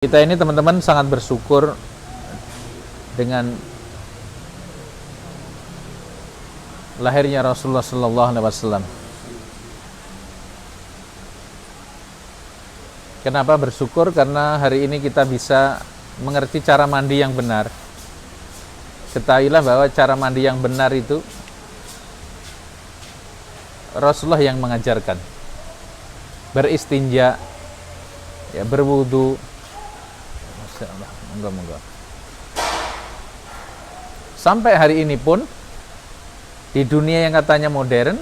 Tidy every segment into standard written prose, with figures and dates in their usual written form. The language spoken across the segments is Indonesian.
Kita ini teman-teman sangat bersyukur dengan lahirnya Rasulullah Sallallahu Alaihi Wasallam. Kenapa bersyukur? Karena hari ini kita bisa mengerti cara mandi yang benar. Ketahuilah bahwa cara mandi yang benar itu Rasulullah yang mengajarkan. Beristinja, ya, berwudu. Moga-moga. Sampai hari ini pun di dunia yang katanya modern,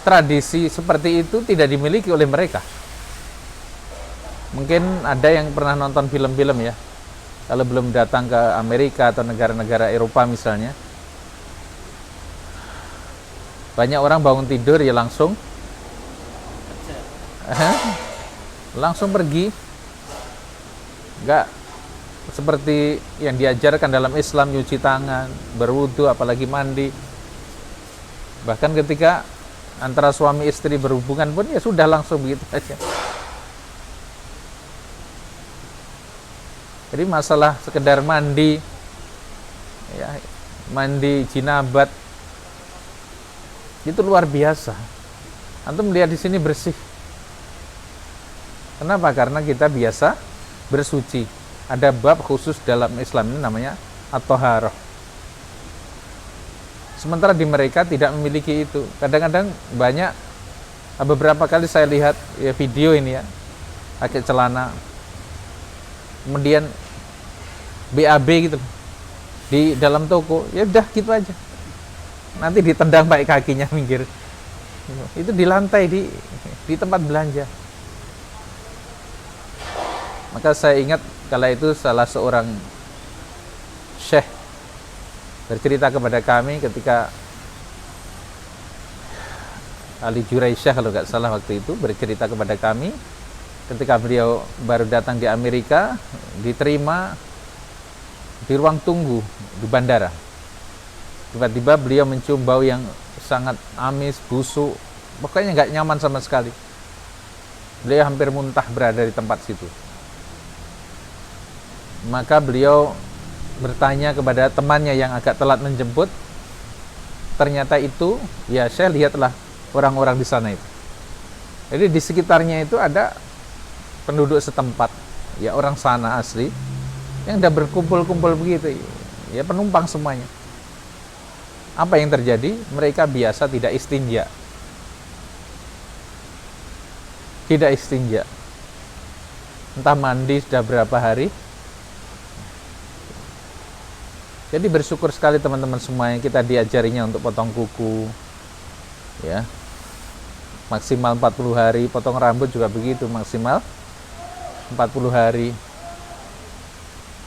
tradisi seperti itu tidak dimiliki oleh mereka. Mungkin ada yang pernah nonton film-film ya, kalau belum datang ke Amerika atau negara-negara Eropa misalnya, banyak orang bangun tidur ya langsung pergi. Enggak seperti yang diajarkan dalam Islam, nyuci tangan, berwudu, apalagi mandi. Bahkan ketika antara suami istri berhubungan pun ya sudah langsung begitu aja. Jadi masalah sekedar mandi, ya, mandi jinabat itu luar biasa. Antum melihat di sini bersih. Kenapa? Karena kita biasa bersuci. Ada bab khusus dalam Islam ini namanya at-thaharah. Sementara di mereka tidak memiliki itu. Kadang-kadang banyak, beberapa kali saya lihat ya video ini ya, pakai celana, kemudian BAB gitu di dalam toko, ya udah gitu aja. Nanti ditendang pakai kakinya minggir. Itu di lantai di tempat belanja. Maka saya ingat kala itu salah seorang syekh bercerita kepada kami ketika Ali Juraisyah kalau nggak salah waktu itu bercerita kepada kami ketika beliau baru datang di Amerika, diterima di ruang tunggu di bandara. Tiba-tiba beliau mencium bau yang sangat amis, busuk, pokoknya nggak nyaman sama sekali. Beliau hampir muntah berada di tempat situ. Maka beliau bertanya kepada temannya yang agak telat menjemput. Ternyata itu, ya saya lihatlah orang-orang di sana itu. Jadi di sekitarnya itu ada penduduk setempat, ya orang sana asli, yang udah berkumpul-kumpul begitu, ya penumpang semuanya. Apa yang terjadi? Mereka biasa tidak istinja. Tidak istinja. Entah mandi sudah berapa hari. Jadi bersyukur sekali teman-teman semuanya, kita diajarinya untuk potong kuku, ya, maksimal 40 hari, potong rambut juga begitu, maksimal 40 hari.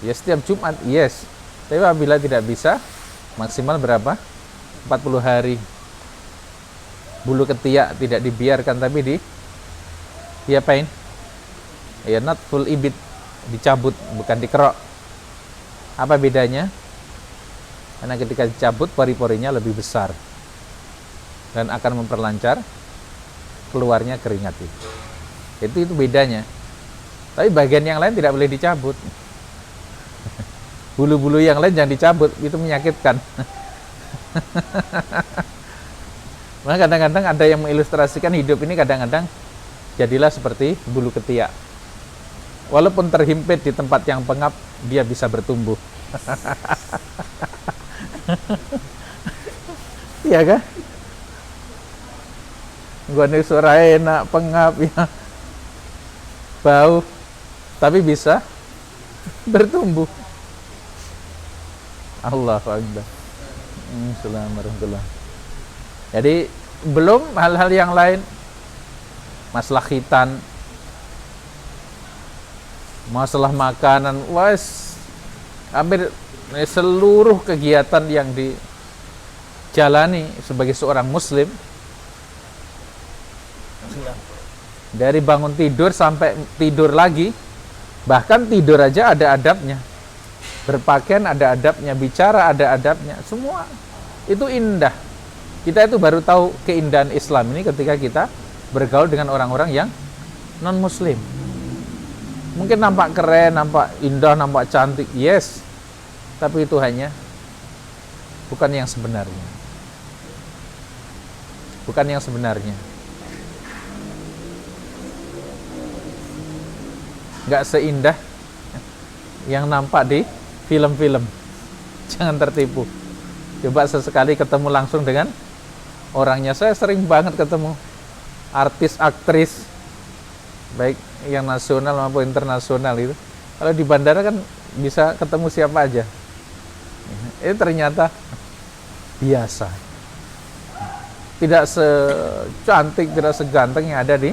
Ya setiap Jumat, yes. Tapi apabila tidak bisa, maksimal berapa? 40 hari. Bulu ketiak tidak dibiarkan, tapi diapain? Ya not full ibit, dicabut, bukan dikerok. Apa bedanya? Karena ketika dicabut pori-porinya lebih besar dan akan memperlancar keluarnya keringat itu bedanya. Tapi bagian yang lain tidak boleh dicabut. Bulu-bulu yang lain jangan dicabut, itu menyakitkan. Maka kadang-kadang ada yang mengilustrasikan hidup ini kadang-kadang jadilah seperti bulu ketiak. Walaupun terhimpit di tempat yang pengap, dia bisa bertumbuh. Iya kan? Gua nih suara enak, pengap ya, bau, tapi bisa bertumbuh. Allahu Akbar. Assalamualaikum. Jadi belum hal-hal yang lain, masalah khitan, masalah makanan, hampir seluruh kegiatan yang dijalani sebagai seorang muslim, dari bangun tidur sampai tidur lagi, bahkan tidur aja ada adabnya, berpakaian ada adabnya, bicara ada adabnya, semua itu indah. Kita itu baru tahu keindahan Islam ini ketika kita bergaul dengan orang-orang yang non muslim. Mungkin nampak keren, nampak indah, nampak cantik, yes. Tapi itu hanya bukan yang sebenarnya. Bukan yang sebenarnya. Nggak seindah yang nampak di film-film. Jangan tertipu. Coba sesekali ketemu langsung dengan orangnya. Saya sering banget ketemu artis, aktris, baik yang nasional maupun internasional itu. Kalau di bandara kan bisa ketemu siapa aja. Ini ternyata biasa. Tidak secantik, tidak seganteng yang ada di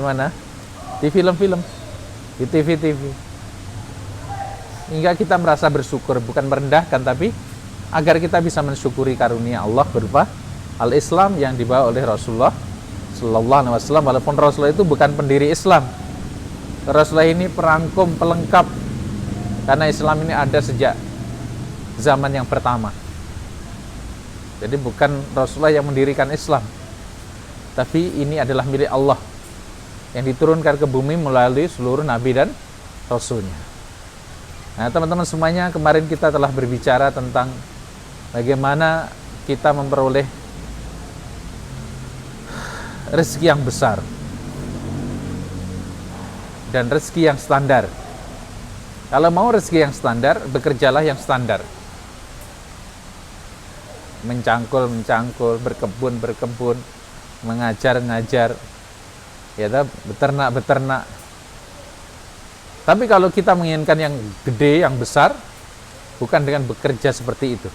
mana? Di film-film, di TV-TV. Hingga kita merasa bersyukur, bukan merendahkan, tapi agar kita bisa mensyukuri karunia Allah berupa al-Islam yang dibawa oleh Rasulullah Sallallahu Alaihi Wasallam. Walaupun Rasulullah itu bukan pendiri Islam, Rasulullah ini perangkum, pelengkap, karena Islam ini ada sejak zaman yang pertama. Jadi bukan Rasulullah yang mendirikan Islam, tapi ini adalah milik Allah yang diturunkan ke bumi melalui seluruh nabi dan rasulnya. Nah, teman-teman semuanya, kemarin kita telah berbicara tentang bagaimana kita memperoleh rezeki yang besar dan rezeki yang standar. Kalau mau rezeki yang standar, bekerjalah yang standar. Mencangkul, berkebun, mengajar, ya, beternak. Tapi kalau kita menginginkan yang gede, yang besar, bukan dengan bekerja seperti itu,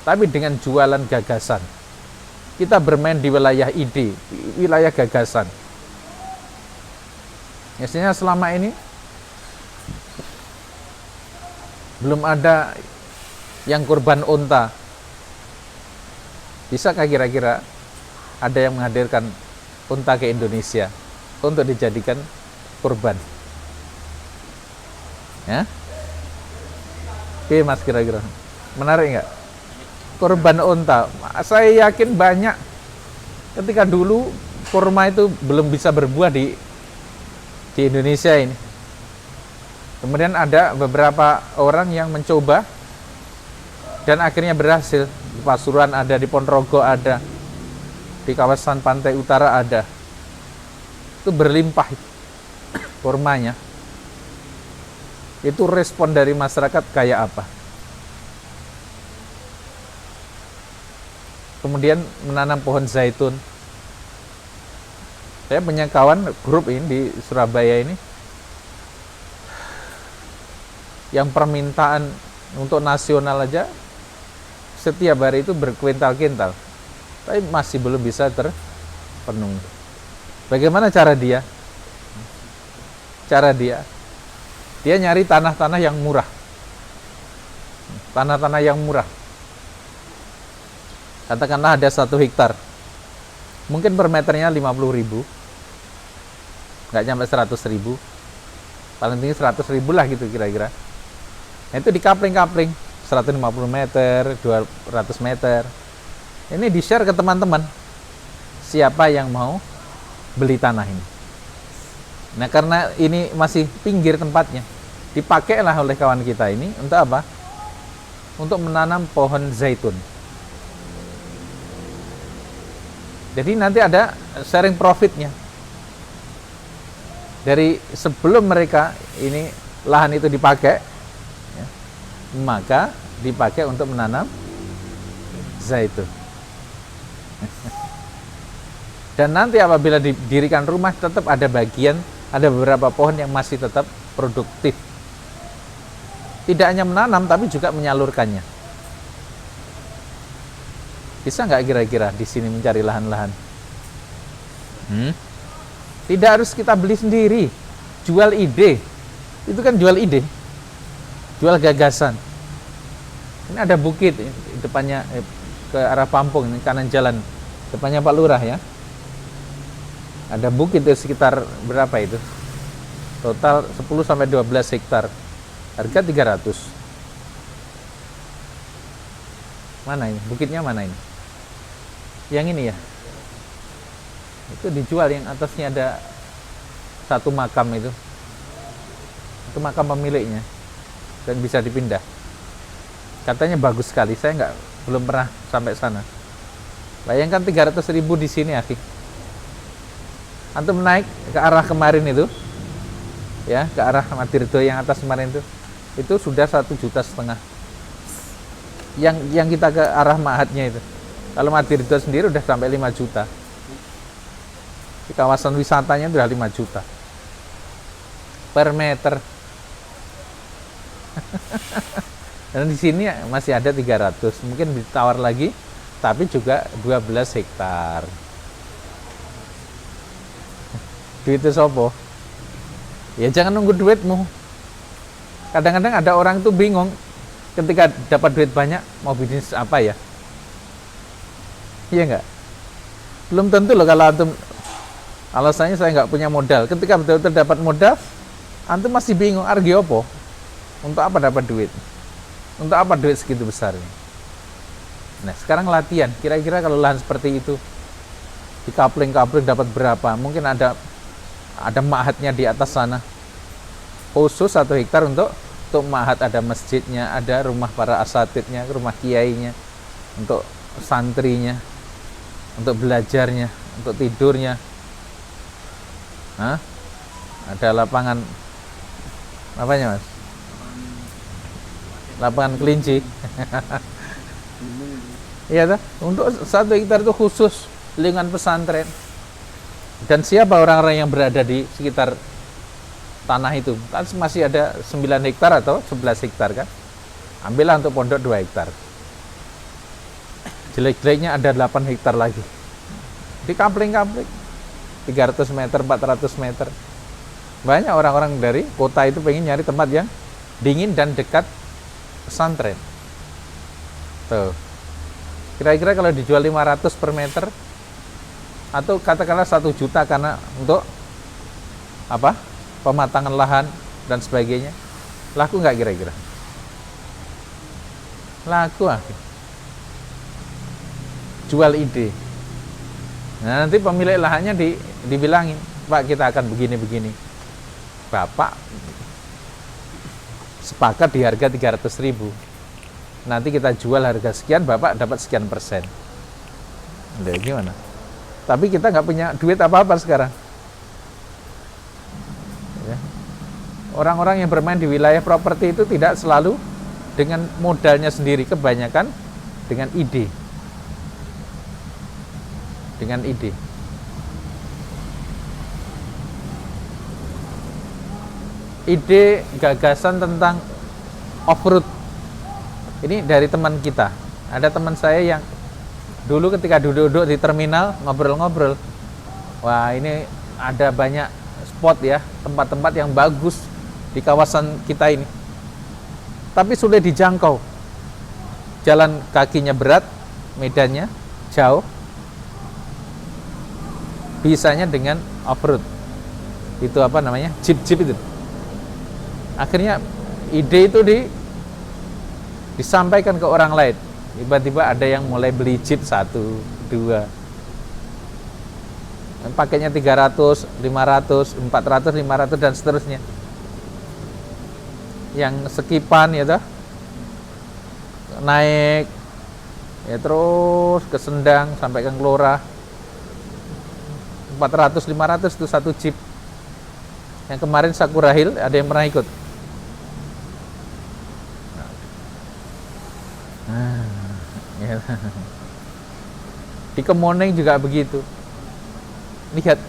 tapi dengan jualan gagasan. Kita bermain di wilayah ide, wilayah gagasan. Biasanya selama ini belum ada yang kurban unta. Bisakah kira-kira ada yang menghadirkan unta ke Indonesia untuk dijadikan kurban? Ya? Oke, Mas, kira-kira menarik nggak? Kurban unta. Saya yakin banyak. Ketika dulu kurma itu belum bisa berbuah di Indonesia ini. Kemudian ada beberapa orang yang mencoba dan akhirnya berhasil. Di Pasuruan ada, di Ponorogo ada, di kawasan pantai utara ada. Itu berlimpah kurmanya. Itu respon dari masyarakat kayak apa? Kemudian menanam pohon zaitun. Saya punya kawan grup ini di Surabaya ini yang permintaan untuk nasional aja setiap hari itu berkuintal-kintal, tapi masih belum bisa terpenuhi. Bagaimana cara dia? Dia nyari tanah-tanah yang murah. Tanah-tanah yang murah. Katakanlah ada 1 hektar. Mungkin per meternya 50.000. Nggak nyampe 100.000. Paling tinggi 100.000 lah gitu kira-kira. Nah, itu dikapling-kapling. 150 meter, 200 meter. Ini di-share ke teman-teman. Siapa yang mau beli tanah ini? Nah, karena ini masih pinggir tempatnya, dipakailah oleh kawan kita ini untuk apa? Untuk menanam pohon zaitun. Jadi nanti ada sharing profitnya. Dari sebelum mereka ini lahan itu dipakai, ya, maka dipakai untuk menanam zaitun. Dan nanti apabila didirikan rumah, tetap ada bagian, ada beberapa pohon yang masih tetap produktif. Tidak hanya menanam, tapi juga menyalurkannya. Bisa nggak kira-kira di sini mencari lahan-lahan? Tidak harus kita beli sendiri. Jual ide. Itu kan jual ide. Jual gagasan. Ini ada bukit depannya ke arah Pampung, ini kanan jalan. Depannya Pak Lurah ya. Ada bukit itu sekitar berapa itu? Total 10-12 hektar. Harga 300. Mana ini? Bukitnya mana ini? Yang ini ya? Itu dijual, yang atasnya ada satu makam itu makam pemiliknya dan bisa dipindah. Katanya bagus sekali, saya belum pernah sampai sana. Bayangkan 300.000 di sini, akhi. Antum naik ke arah kemarin itu, ya, ke arah Madirdo yang atas kemarin itu sudah 1,5 juta. Yang kita ke arah Mahatnya itu. Kalau Madirdo sendiri udah sampai 5 juta. Di kawasan wisatanya udah 5 juta per meter. Dan di sini masih ada 300, mungkin ditawar lagi, tapi juga 12 hektar. Duitnya sopo? Ya jangan nunggu duitmu. Kadang-kadang ada orang tuh bingung ketika dapat duit banyak mau bisnis apa ya? Iya enggak? Belum tentu loh kalau antum alasannya saya nggak punya modal. Ketika betul-betul dapat modal, antum masih bingung, argi opo? Untuk apa dapat duit? Untuk apa duit segitu besar ini? Nah, sekarang latihan. Kira-kira kalau lahan seperti itu di kapling dapat berapa? Mungkin ada mahatnya di atas sana. Khusus 1 hektar untuk mahat, ada masjidnya, ada rumah para asatidnya, rumah kiainya, untuk santrinya, untuk belajarnya, untuk tidurnya. Hah? Ada lapangan apanya, Mas? Lapangan kelinci. Iya, untuk 1 hektar itu khusus lingkungan pesantren. Dan siapa orang-orang yang berada di sekitar tanah itu? Kan masih ada 9 hektar atau 11 hektar kan? Ambillah untuk pondok 2 hektar. Jelek-jeleknya ada 8 hektar lagi. Di kapling-kapling 300 meter, 400 meter. Banyak orang-orang dari kota itu pengen nyari tempat yang dingin dan dekat pesantren. Tuh. Kira-kira kalau dijual 500 per meter atau katakanlah 1 juta karena untuk apa? Pematangan lahan dan sebagainya. Laku nggak kira-kira? Laku, jual ide. Nah, nanti pemilik lahannya dibilangin, Pak, kita akan begini-begini. Bapak sepakat di harga 300.000. Nanti kita jual harga sekian, Bapak dapat sekian persen. Udah gimana? Tapi kita nggak punya duit apa-apa sekarang. Ya. Orang-orang yang bermain di wilayah properti itu tidak selalu dengan modalnya sendiri, kebanyakan dengan ide. Dengan ide. Ide gagasan tentang off-road. Ini dari teman kita. Ada teman saya yang dulu ketika duduk-duduk di terminal ngobrol-ngobrol. Wah, ini ada banyak spot ya, tempat-tempat yang bagus di kawasan kita ini. Tapi sulit dijangkau. Jalan kakinya berat, medannya jauh. Bisanya dengan off-road. Itu apa namanya? Jeep-jeep itu. Akhirnya ide itu disampaikan ke orang lain. Tiba-tiba ada yang mulai beli Jeep 1, 2. Pakainya 300, 500, 400, 500 dan seterusnya. Yang sekipan ya toh. Naik ya terus ke Sendang sampai ke Ngelora. 400, 500 itu 1 Jeep. Yang kemarin Sakura Hill ada yang pernah ikut? Ya. Di Kemoneng juga begitu. Lihat,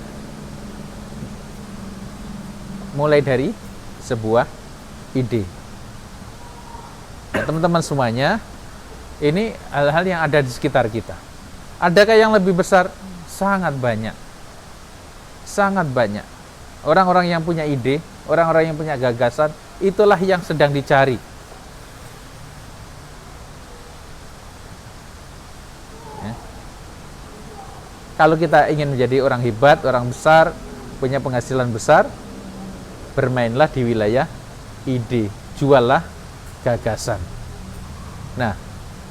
mulai dari sebuah ide. Ya, teman-teman semuanya, ini hal-hal yang ada di sekitar kita. Adakah yang lebih besar? Sangat banyak. Sangat banyak. Orang-orang yang punya ide, orang-orang yang punya gagasan, itulah yang sedang dicari. Kalau kita ingin menjadi orang hebat, orang besar, punya penghasilan besar, bermainlah di wilayah ide, juallah gagasan. Nah,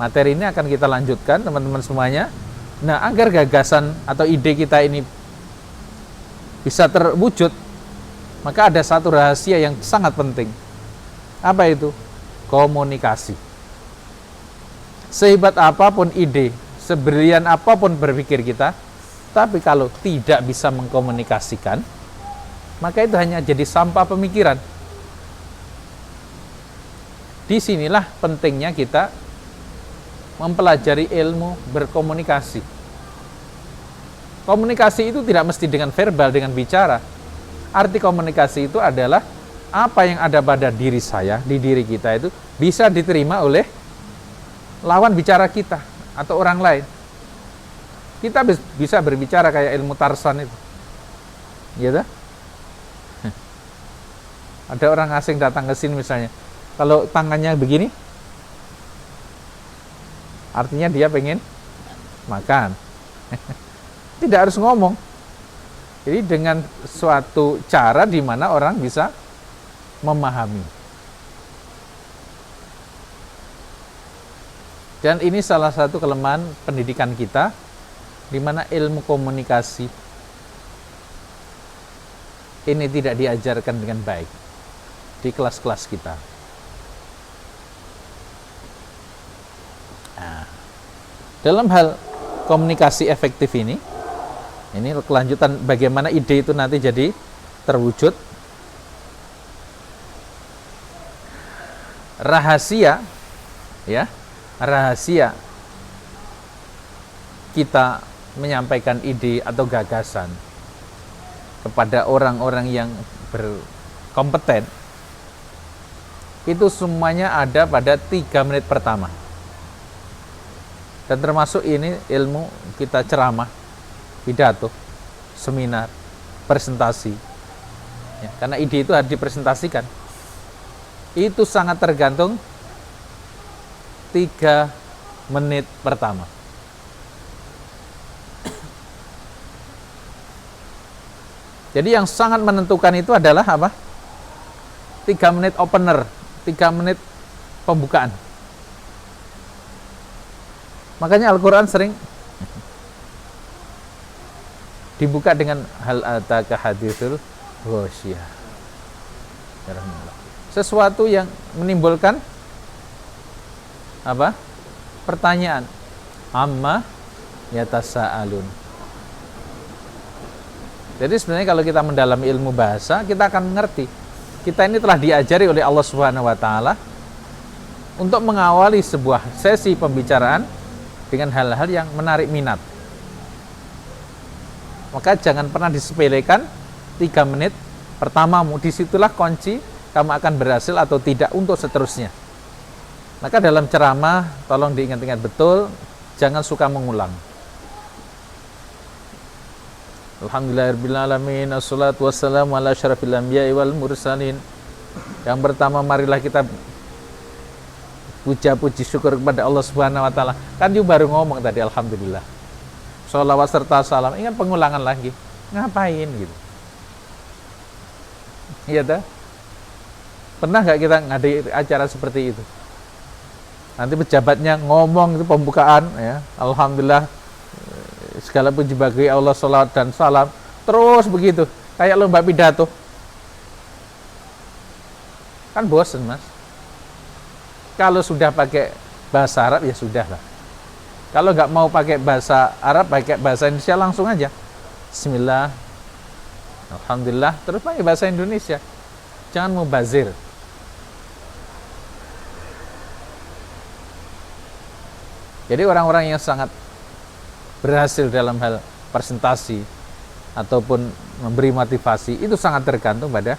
materi ini akan kita lanjutkan teman-teman semuanya. Nah, agar gagasan atau ide kita ini bisa terwujud, Maka ada satu rahasia yang sangat penting. Apa itu? Komunikasi. Sehebat apapun ide, sebrilian apapun berpikir kita, tapi kalau tidak bisa mengkomunikasikan, maka itu hanya jadi sampah pemikiran. Disinilah pentingnya kita mempelajari ilmu berkomunikasi. Komunikasi itu tidak mesti dengan verbal, dengan bicara. Arti komunikasi itu adalah apa yang ada pada diri saya, di diri kita itu bisa diterima oleh lawan bicara kita atau orang lain. Kita bisa berbicara kayak ilmu Tarsan itu. Gitu? Ada orang asing datang ke sini misalnya. Kalau tangannya begini, artinya dia pengen makan. Tidak harus ngomong. Jadi dengan suatu cara di mana orang bisa memahami. Dan ini salah satu kelemahan pendidikan kita, di mana ilmu komunikasi ini tidak diajarkan dengan baik di kelas-kelas kita. Nah, dalam hal komunikasi efektif ini kelanjutan bagaimana ide itu nanti jadi terwujud. Rahasia kita menyampaikan ide atau gagasan kepada orang-orang yang berkompeten itu semuanya ada pada 3 menit pertama. Dan termasuk ini ilmu kita ceramah, pidato, seminar, presentasi. Ya, karena ide itu harus dipresentasikan. Itu sangat tergantung 3 menit pertama. Jadi yang sangat menentukan itu adalah apa? 3 menit opener, 3 menit pembukaan. Makanya Al-Quran sering dibuka dengan hal ataka haditsul ghasyiyah. Sesuatu yang menimbulkan apa? Pertanyaan. Amma yatasaalun. Jadi sebenarnya kalau kita mendalami ilmu bahasa, kita akan mengerti. Kita ini telah diajari oleh Allah Subhanahu wa taala untuk mengawali sebuah sesi pembicaraan dengan hal-hal yang menarik minat. Maka jangan pernah disepelekan 3 menit pertamamu. Disitulah kunci kamu akan berhasil atau tidak untuk seterusnya. Maka dalam ceramah, tolong diingat-ingat betul, jangan suka mengulang. Alhamdulillahirrahmanirrahim. Assalatu wassalamu ala asyrafil anbiya'i wal mursalin. Yang pertama, marilah kita puja-puji syukur kepada Allah Subhanahu wa taala. Kan dia baru ngomong tadi alhamdulillah. Sholawat serta salam. Ingat pengulangan lagi. Ngapain gitu? Iya dah. Pernah nggak kita ngadain acara seperti itu? Nanti pejabatnya ngomong itu pembukaan ya. Alhamdulillah segala puji bagi Allah, sholawat dan salam. Terus begitu. Kayak lomba pidato. Kan bosen, Mas. Kalau sudah pakai bahasa Arab ya sudah lah. Kalau nggak mau pakai bahasa Arab, pakai bahasa Indonesia langsung aja. Bismillah, alhamdulillah, terus pakai bahasa Indonesia. Jangan mubazir. Jadi orang-orang yang sangat berhasil dalam hal presentasi ataupun memberi motivasi itu sangat tergantung pada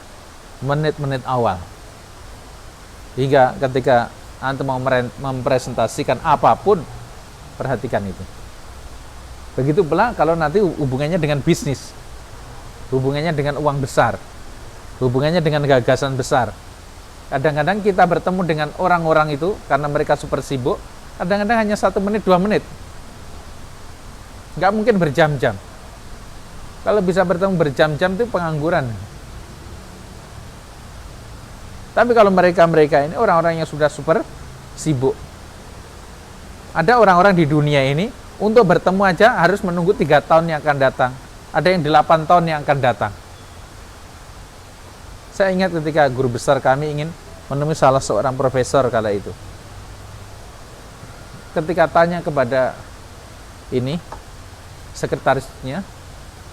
menit-menit awal. Hingga ketika antum mau mempresentasikan apapun, perhatikan itu. Begitu pula kalau nanti hubungannya dengan bisnis, hubungannya dengan uang besar, hubungannya dengan gagasan besar. Kadang-kadang kita bertemu dengan orang-orang itu karena mereka super sibuk, kadang-kadang hanya 1 menit, 2 menit. Nggak mungkin berjam-jam. Kalau bisa bertemu berjam-jam itu pengangguran. Tapi kalau mereka-mereka ini orang-orang yang sudah super sibuk. Ada orang-orang di dunia ini untuk bertemu aja harus menunggu 3 tahun yang akan datang. Ada yang 8 tahun yang akan datang. Saya ingat ketika guru besar kami ingin menemui salah seorang profesor kala itu. Ketika tanya kepada ini sekretarisnya,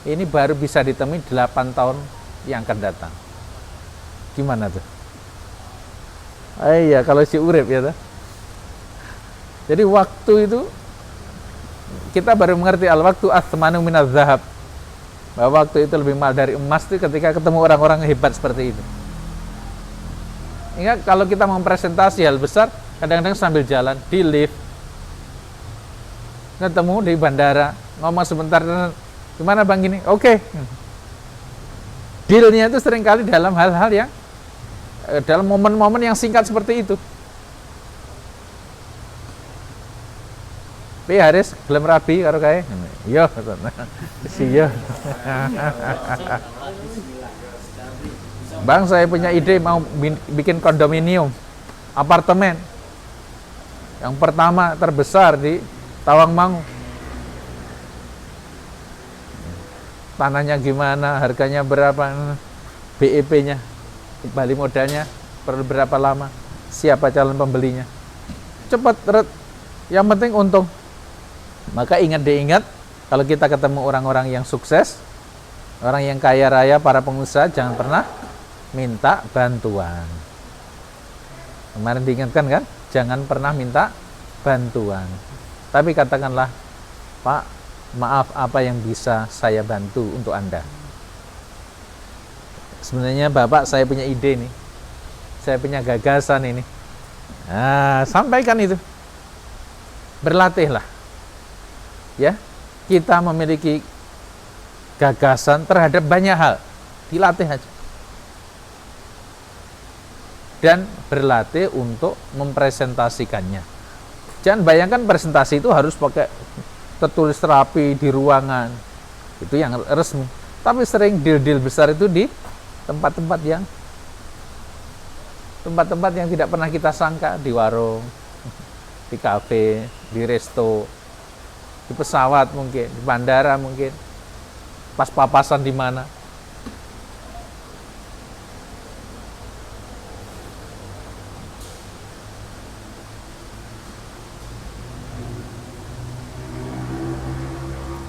ini baru bisa ditemui 8 tahun yang akan datang. Gimana tuh? Iya, kalau si urip ya tuh. Jadi waktu itu kita baru mengerti al-waktu athmanu minaz zahab. Bahwa waktu itu lebih mahal dari emas itu ketika ketemu orang-orang hebat seperti itu. Ingat kalau kita mempresentasi hal besar, kadang-kadang sambil jalan di lift, ketemu di bandara, ngomong sebentar, gimana bang gini? Oke. Dealnya itu seringkali dalam hal-hal yang dalam momen-momen yang singkat seperti itu. Pi Haris gelem rabi karo kae. Iya, iya. Bang, saya punya ide mau bikin kondominium apartemen. Yang pertama terbesar di Tawangmangu. Tanahnya gimana, harganya berapa, BEP-nya, kembali modalnya perlu berapa lama, siapa calon pembelinya. Cepat, yang penting untung. Maka diingat, kalau kita ketemu orang-orang yang sukses, orang yang kaya raya, para pengusaha, jangan pernah minta bantuan. Kemarin diingatkan kan, jangan pernah minta bantuan. Tapi katakanlah, Pak, maaf, apa yang bisa saya bantu untuk Anda? Sebenarnya Bapak, saya punya ide nih, saya punya gagasan ini. Nah, sampaikan itu. Berlatihlah. Ya, kita memiliki gagasan terhadap banyak hal, dilatih aja. Dan berlatih untuk mempresentasikannya. Jangan bayangkan presentasi itu harus pakai tertulis rapi di ruangan, itu yang resmi. Tapi sering deal-deal besar itu di tempat-tempat yang tidak pernah kita sangka, di warung, di kafe, di resto, di pesawat mungkin, di bandara mungkin, pas papasan di mana.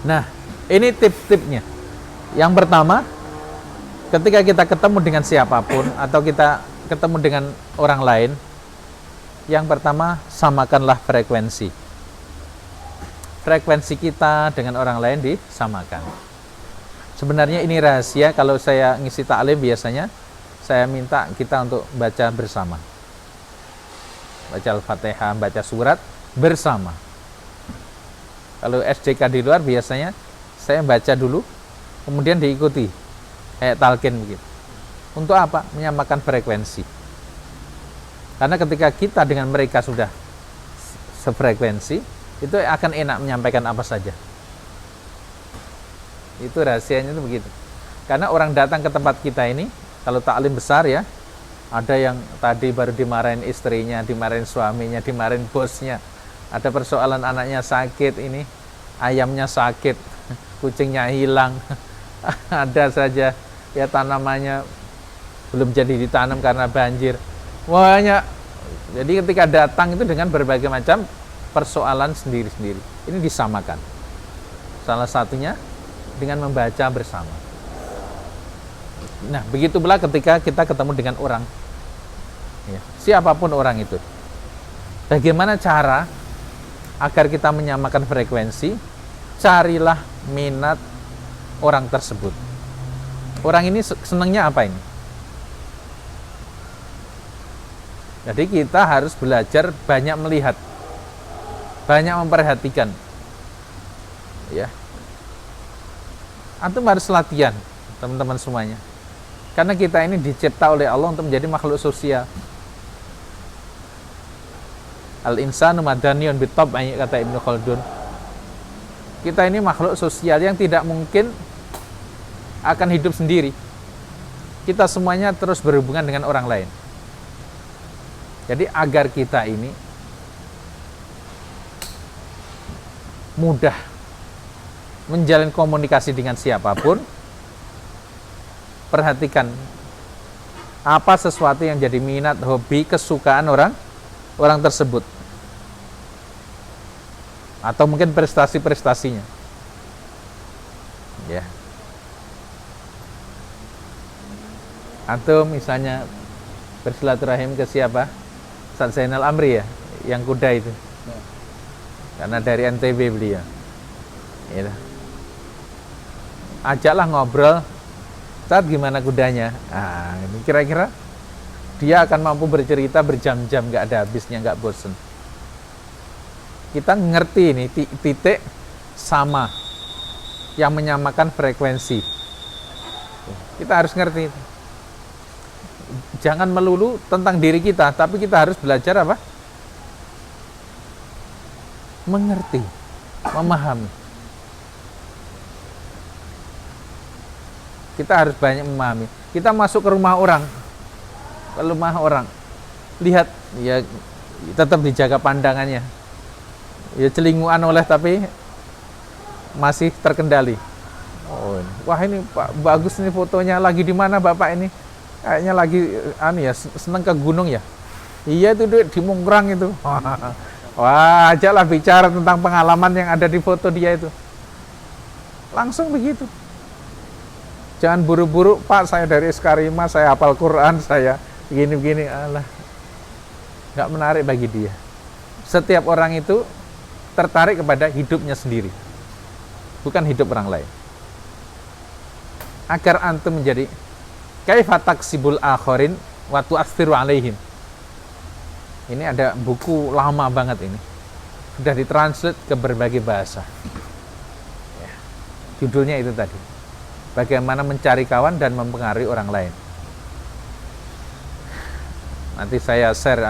Nah, ini tips-tipsnya. Yang pertama, ketika kita ketemu dengan siapapun atau kita ketemu dengan orang lain, yang pertama, samakanlah frekuensi. Frekuensi kita dengan orang lain disamakan. Sebenarnya ini rahasia. Kalau saya ngisi taklim biasanya saya minta kita untuk baca bersama. Baca Al-Fatihah, baca surat bersama. Kalau SDK di luar biasanya saya baca dulu, kemudian diikuti kayak talqin begitu. Untuk apa? Menyamakan frekuensi. Karena ketika kita dengan mereka sudah sefrekuensi, itu akan enak menyampaikan apa saja. Itu rahasianya itu begitu. Karena orang datang ke tempat kita ini, kalau taklim besar ya, ada yang tadi baru dimarahin istrinya, dimarahin suaminya, dimarahin bosnya, ada persoalan anaknya sakit ini, ayamnya sakit, kucingnya hilang, ada saja ya tanamannya belum jadi ditanam karena banjir. Banyak. Jadi ketika datang itu dengan berbagai macam persoalan sendiri-sendiri. Ini disamakan. Salah satunya dengan membaca bersama. Nah, begitu pula ketika kita ketemu dengan orang. Ya, siapapun orang itu. Bagaimana cara agar kita menyamakan frekuensi? Carilah minat orang tersebut. Orang ini senangnya apa ini? Jadi kita harus belajar banyak melihat, banyak memperhatikan, ya. Antum harus latihan, teman-teman semuanya. Karena kita ini dicipta oleh Allah untuk menjadi makhluk sosial. Al-insanu madaniyun bitab'i, kata Ibnu Khaldun. Kita ini makhluk sosial yang tidak mungkin akan hidup sendiri. Kita semuanya terus berhubungan dengan orang lain. Jadi agar kita ini mudah menjalin komunikasi dengan siapapun, perhatikan Apa sesuatu yang jadi minat, hobi, kesukaan orang tersebut. Atau mungkin prestasi-prestasinya. Ya. Atau misalnya bersilaturahim ke siapa? Ustaz Zainal Amri ya, yang kuda itu. Karena dari NTB beliau. Ya. Ajaklah ngobrol, Ustaz gimana kudanya? Ah, ini kira-kira dia akan mampu bercerita berjam-jam, nggak ada habisnya, nggak bosen. Kita ngerti ini titik sama yang menyamakan frekuensi. Kita harus ngerti itu. Jangan melulu tentang diri kita, tapi kita harus belajar apa? Mengerti, memahami. Kita harus banyak memahami. Kita masuk ke rumah orang, lihat ya tetap dijaga pandangannya. Ya celinguan oleh tapi masih terkendali. Oh, wah ini Pak bagus nih fotonya, lagi di mana Bapak ini? Kayaknya lagi seneng ke gunung ya. Iya itu di Mungkrang itu. Wah, ajaklah bicara tentang pengalaman yang ada di foto dia itu. Langsung begitu. Jangan buru-buru, Pak saya dari Eskarima, saya hafal Quran, saya begini-begini. Alah, nggak menarik bagi dia. Setiap orang itu tertarik kepada hidupnya sendiri, bukan hidup orang lain. Agar antum menjadi kaifa taksibul akharin wa tu'athiru alaihim. Ini ada buku lama banget ini. Sudah ditranslate ke berbagai bahasa. Ya. Judulnya itu tadi. Bagaimana mencari kawan dan mempengaruhi orang lain. Nanti saya share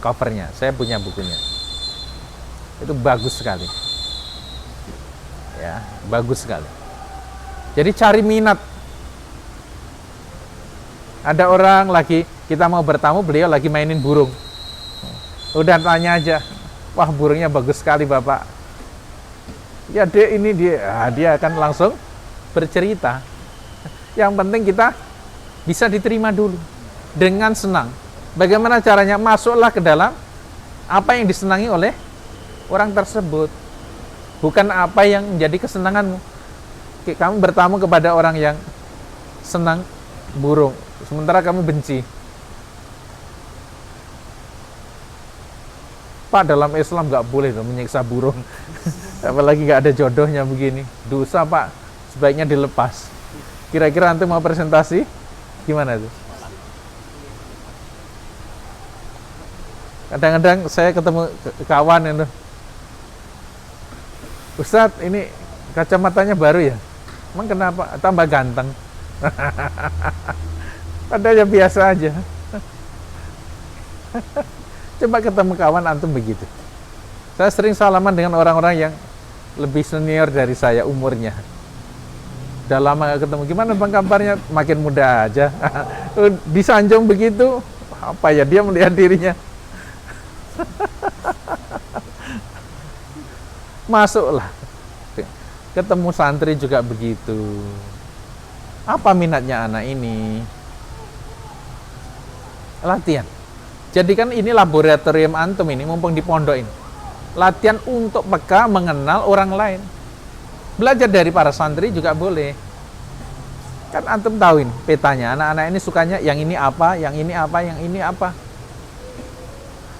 covernya. Saya punya bukunya. Itu bagus sekali. Ya, bagus sekali. Jadi cari minat. Ada orang lagi, kita mau bertamu, beliau lagi mainin burung. Udah tanya aja, wah burungnya bagus sekali Bapak. Ya dek ini dia akan langsung bercerita. Yang penting kita bisa diterima dulu dengan senang. Bagaimana caranya? Masuklah ke dalam apa yang disenangi oleh orang tersebut, bukan apa yang menjadi kesenanganmu. Kamu bertamu kepada orang yang senang burung, sementara kamu benci. Pak, dalam Islam nggak boleh loh menyiksa burung. Apalagi nggak ada jodohnya begini. Dosa Pak, sebaiknya dilepas. Kira-kira nanti mau presentasi gimana tuh? Kadang-kadang saya ketemu kawan itu, Ustadz ini kacamatanya baru ya? Emang kenapa? Tambah ganteng. Padahal biasa aja. Coba ketemu kawan antum begitu. Saya sering salaman dengan orang-orang yang lebih senior dari saya umurnya. Udah lama gak ketemu. Gimana bang kabarnya? Makin muda aja. Disanjung begitu. Apa ya dia melihat dirinya? Masuklah. Ketemu santri juga begitu. Apa minatnya anak ini? Latihan. Jadikan ini laboratorium antum ini, mumpung di pondok ini. Latihan untuk peka mengenal orang lain. Belajar dari para santri juga boleh. Kan antum tahu ini petanya, anak-anak ini sukanya yang ini apa, yang ini apa, yang ini apa.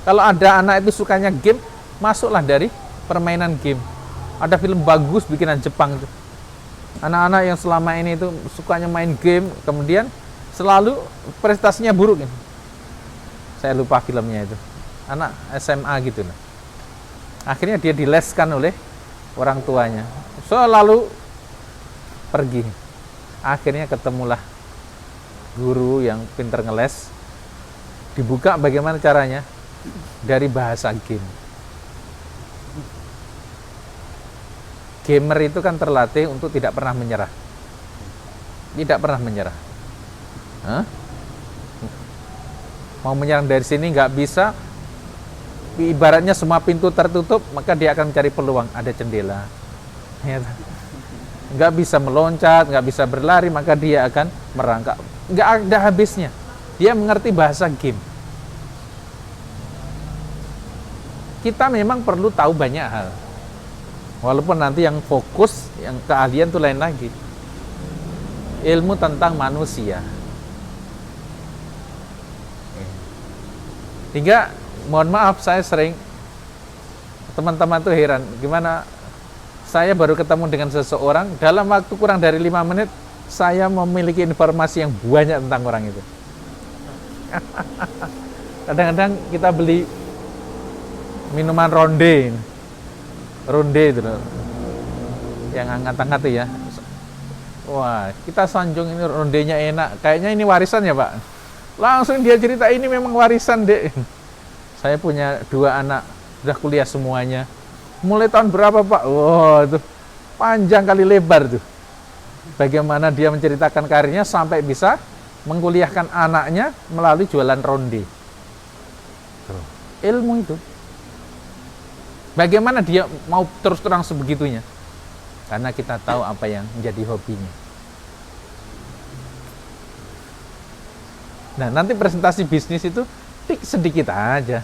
Kalau ada anak itu sukanya game, masuklah dari permainan game. Ada film bagus bikinan Jepang itu. Anak-anak yang selama ini itu sukanya main game, kemudian selalu prestasinya buruk. Saya lupa filmnya itu. Anak SMA gitu. Akhirnya dia dileskan oleh orang tuanya. Selalu pergi. Akhirnya ketemulah guru yang pintar ngeles. Dibuka bagaimana caranya? Dari bahasa game. Gamer itu kan terlatih untuk tidak pernah menyerah. Tidak pernah menyerah. Hah? Mau menyerang dari sini nggak bisa. Ibaratnya semua pintu tertutup, maka dia akan mencari peluang. Ada jendela. nggak bisa meloncat, nggak bisa berlari, maka dia akan merangkak. Nggak ada habisnya. Dia mengerti bahasa game. Kita memang perlu tahu banyak hal. Walaupun nanti yang fokus, yang keahlian itu lain lagi. Ilmu tentang manusia. Hingga, mohon maaf, saya sering, teman-teman tuh heran, gimana saya baru ketemu dengan seseorang, dalam waktu kurang dari 5 menit, saya memiliki informasi yang banyak tentang orang itu. Kadang-kadang kita beli minuman ronde itu loh, yang hangat-hangat ya. Wah, kita sanjung ini rondenya enak, kayaknya ini warisan ya Pak. Langsung dia cerita, ini memang warisan dek. Saya punya 2 anak, sudah kuliah semuanya. Mulai tahun berapa Pak? Wah, itu panjang kali lebar tuh. Bagaimana dia menceritakan karirnya sampai bisa mengkuliahkan anaknya melalui jualan ronde. Ilmu itu. Bagaimana dia mau terus terang sebegitunya? Karena kita tahu apa yang menjadi hobinya. Nah, nanti presentasi bisnis itu sedikit aja.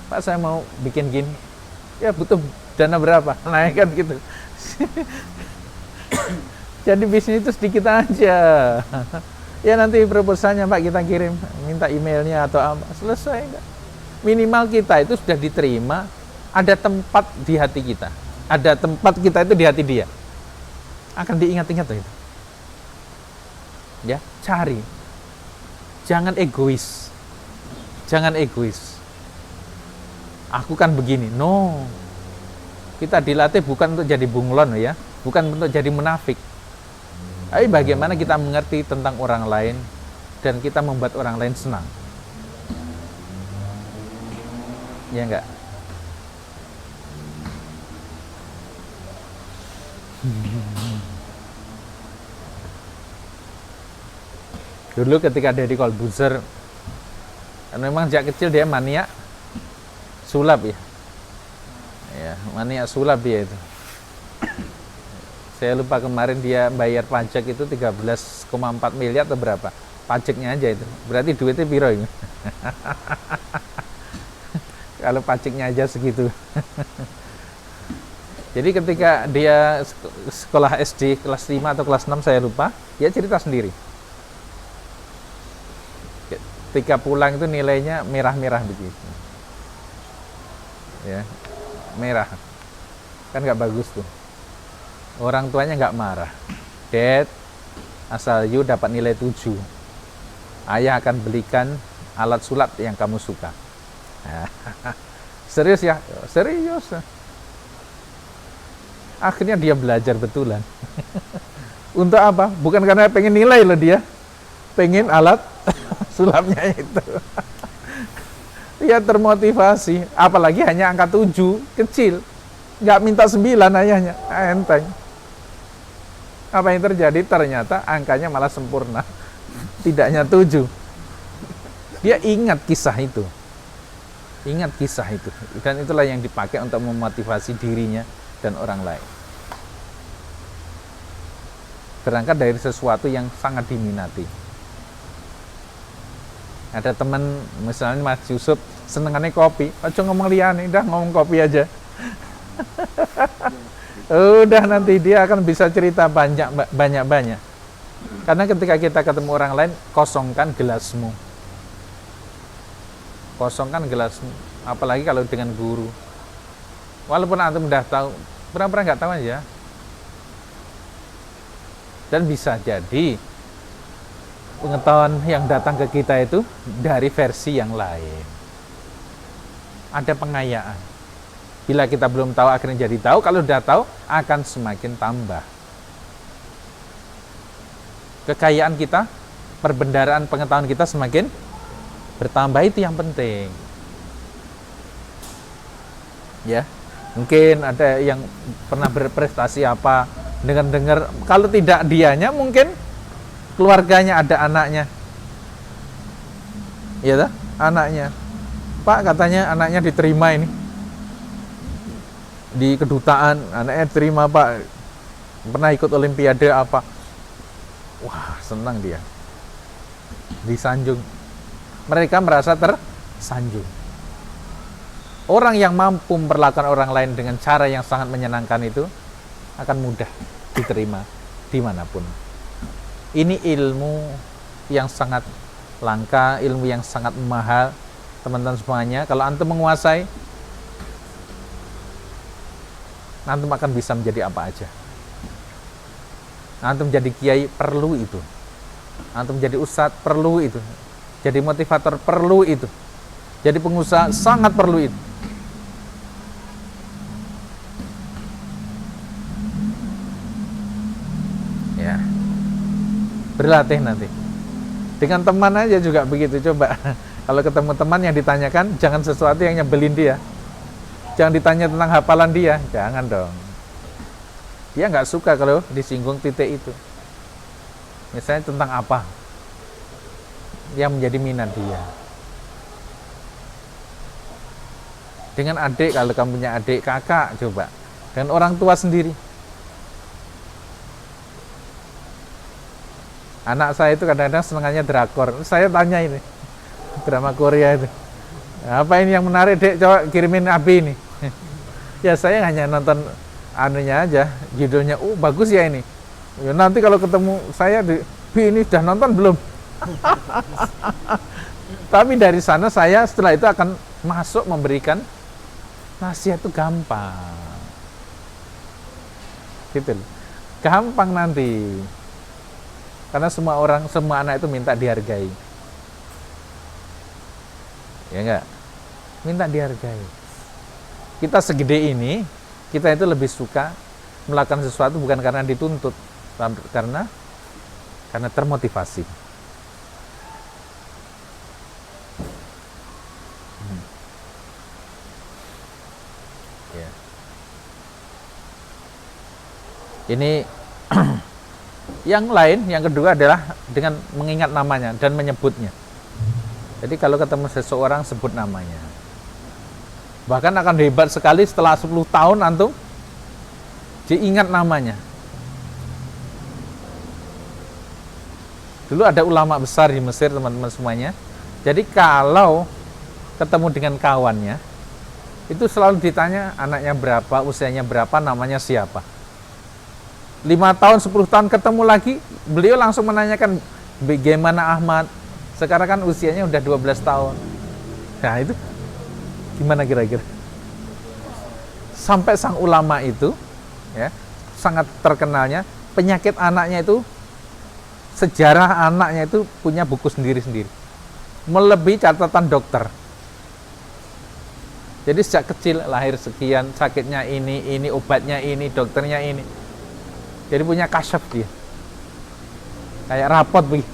Pak, saya mau bikin gini. Ya butuh dana berapa? Nah kan gitu. Jadi bisnis itu sedikit aja. Ya nanti proposalnya Pak kita kirim, minta emailnya atau apa, selesai enggak? Minimal kita itu sudah diterima, ada tempat di hati kita. Ada tempat kita itu di hati dia. Akan diingat-ingat tuh itu. Ya, cari. Jangan egois. Jangan egois. Aku kan begini, no. Kita dilatih bukan untuk jadi bunglon ya, bukan untuk jadi munafik. Tapi bagaimana kita mengerti tentang orang lain dan kita membuat orang lain senang. Ya enggak? Dulu ketika Deddy Corbuzier, memang sejak kecil dia maniak sulap ya. Ya, maniak sulap dia itu. Saya lupa kemarin dia bayar pajak itu 13,4 miliar atau berapa. Pajaknya aja itu. Berarti duitnya piro ini? Kalau pajaknya aja segitu. Jadi ketika dia sekolah SD kelas 5 atau kelas 6 saya lupa, dia cerita sendiri. Ketika pulang itu nilainya merah-merah begitu. Ya, merah. Kan nggak bagus tuh. Orang tuanya nggak marah. Dad, asal you dapat nilai 7, ayah akan belikan alat sulap yang kamu suka. Serius ya? Serius. Akhirnya dia belajar betulan. Untuk apa? Bukan karena pengen nilai loh dia. Pengen alat sulapnya itu. Dia termotivasi. Apalagi hanya angka 7, kecil. Nggak minta 9 ayahnya. Enteng. Apa yang terjadi? Ternyata angkanya malah sempurna. Tidaknya 7. Dia ingat kisah itu. Ingat kisah itu. Dan itulah yang dipakai untuk memotivasi dirinya dan orang lain. Berangkat dari sesuatu yang sangat diminati. Ada teman, misalnya Mas Yusuf, senengannya kopi. Aja ngomong liane, dah ngomong kopi aja. Udah nanti dia akan bisa cerita banyak. Karena ketika kita ketemu orang lain, kosongkan gelasmu. Kosongkan gelasmu. Apalagi kalau dengan guru. Walaupun antum udah tahu, pernah nggak tahu aja. Dan bisa jadi pengetahuan yang datang ke kita itu dari versi yang lain. Ada pengayaan. Bila kita belum tahu akhirnya jadi tahu, kalau sudah tahu akan semakin tambah. Kekayaan kita, perbendaharaan pengetahuan kita semakin bertambah, itu yang penting. Ya, mungkin ada yang pernah berprestasi apa, dengar-dengar, kalau tidak dianya mungkin keluarganya, ada anaknya. Iya, anaknya. Pak, katanya anaknya diterima ini di kedutaan, anaknya terima Pak. pernah ikut olimpiade apa, wah senang dia, disanjung, mereka merasa tersanjung. Orang yang mampu memperlakukan orang lain dengan cara yang sangat menyenangkan itu akan mudah diterima dimanapun. Ini ilmu yang sangat langka, ilmu yang sangat mahal, teman-teman semuanya. Kalau antum menguasai, antum akan bisa menjadi apa aja. Antum jadi kiai perlu itu, antum jadi ustadz perlu itu, jadi motivator perlu itu, jadi pengusaha sangat perlu itu. Ya, berlatih nanti. Dengan teman aja juga begitu. Coba kalau ketemu teman yang ditanyakan, jangan sesuatu yang nyebelin dia. Jangan ditanya tentang hafalan dia, jangan dong. Dia nggak suka kalau disinggung titik itu. Misalnya tentang apa yang menjadi minat dia. Dengan adik, kalau kamu punya adik, kakak, coba. Dengan orang tua sendiri. Anak saya itu kadang-kadang senangannya drakor. Saya tanya ini, drama Korea itu. Apa ini yang menarik, Dek? Coba kirimin Abi ini. Ya saya hanya nonton anunya aja, judulnya, bagus ya ini. Ya, nanti kalau ketemu saya, Bi ini sudah nonton belum? Tapi dari sana saya setelah itu akan masuk memberikan nasihat itu gampang. Gitu. Gampang nanti. Karena semua orang, semua anak itu minta dihargai. Ya enggak? Minta dihargai. Kita segede ini, kita itu lebih suka melakukan sesuatu bukan karena dituntut, karena termotivasi. Ya. Ini yang lain, yang kedua adalah dengan mengingat namanya dan menyebutnya. Jadi kalau ketemu seseorang, sebut namanya. Bahkan akan hebat sekali setelah 10 tahun antum diingat namanya. Dulu ada ulama besar di Mesir, teman-teman semuanya. Jadi kalau ketemu dengan kawannya, itu selalu ditanya anaknya berapa, usianya berapa, namanya siapa. 5 tahun, 10 tahun ketemu lagi, beliau langsung menanyakan, bagaimana Ahmad? Sekarang kan usianya udah 12 tahun. Nah itu gimana kira-kira? Sampai sang ulama itu, ya, sangat terkenalnya, penyakit anaknya itu, sejarah anaknya itu punya buku sendiri-sendiri. Melebihi catatan dokter. Jadi sejak kecil, lahir sekian, sakitnya ini obatnya ini, dokternya ini. Jadi punya kasyaf dia. Kayak rapot begitu.